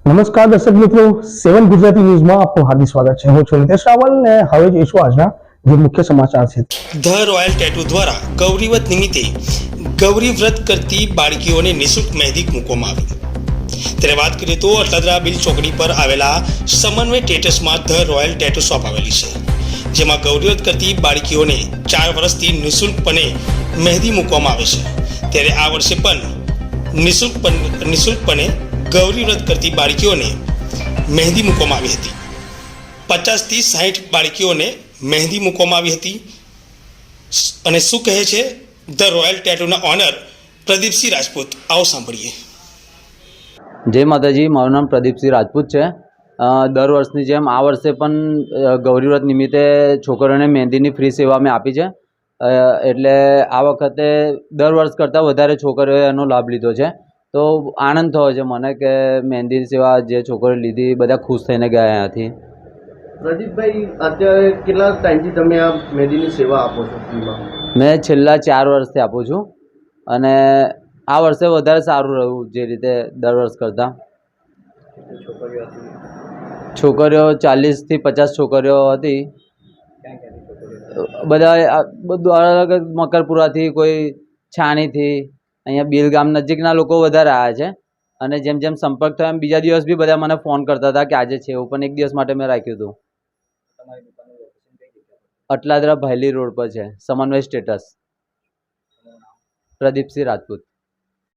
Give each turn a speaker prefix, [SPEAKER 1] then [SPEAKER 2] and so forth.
[SPEAKER 1] નમસ્કાર દર્શક મિત્રો, 7 ગુજરાતી ન્યૂઝમાં આપનું હાર્દિક સ્વાગત છે। હું છું નિતેશ રાવલ ને હવે જોઈશું આજના જે મુખ્ય સમાચાર છે।
[SPEAKER 2] ધ રોયલ ટેટુ દ્વારા ગૌરીવ્રત નિમિત્તે ગૌરી વ્રત કરતી બાળકીઓને નિઃશુલ્ક મહેંદી મૂકવામાં આવી। ત્યારે વાત કરીએ તો અટલાદરા બિલ ચોકડી પર આવેલા સમન્વય ટેટસમાં ધ રોયલ ટેટુ શોપ આવેલી છે, જેમાં ગૌરી વ્રત કરતી બાળકીઓને 4 વર્ષથી નિઃશુલ્કપણે મહેંદી મૂકવામાં આવે છે। ત્યારે આ વર્ષે પણ નિઃશુલ્કપણે ગૌરી વ્રત કરતી બાળકીઓને મહેંદી મૂકવામાં આવી હતી। 50 થી 60 બાળકીઓને મહેંદી મૂકવામાં આવી હતી। અને શું કહે છે ધ રોયલ ટેટુના ઓનર પ્રદીપસિંહ રાજપૂત, આવો સાંભળીએ।
[SPEAKER 3] જય માતાજી, મારું નામ પ્રદીપસિંહ રાજપૂત છે। દર વર્ષની જેમ આ વર્ષે પણ ગૌરી વ્રત નિમિત્તે છોકરીઓને મહેંદીની ફ્રી સેવા મેં આપી છે। એટલે આ વખતે દર વર્ષ કરતાં વધારે છોકરીઓએ એનો લાભ લીધો છે। તો આનંદ થયો છે મને કે મહેંદીની સેવા જે છોકરીઓ લીધી બધા ખુશ થઈને ગયા અહીંયાથી।
[SPEAKER 4] પ્રદીપભાઈ, અત્યારે કેટલા ટાઈમથી તમે આ મહેંદીની સેવા આપો છો ફ્રીમાં?
[SPEAKER 3] મેં છેલ્લા 4 વર્ષથી આપું છું અને આ વર્ષે વધારે સારું રહ્યું જે રીતે દર વર્ષ કરતાં। છોકરીઓ 40 થી 50 છોકરીઓ હતી। બધા બધું અલગ અલગ મકરપુરાથી, કોઈ છાણીથી, અહીંયા બિલગામ નજીકના લોકો વધારે આવ્યા છે। અને જેમ જેમ સંપર્ક થયો એમ બીજા દિવસ બી બધા મને ફોન કરતા હતા કે આજે છે એવું, પણ એક દિવસ માટે મેં રાખ્યું હતું। અટલાદરા ભાયલી રોડ પર છે, સમન્વય સ્ટેટસ, પ્રદીપસિંહ રાજપૂત।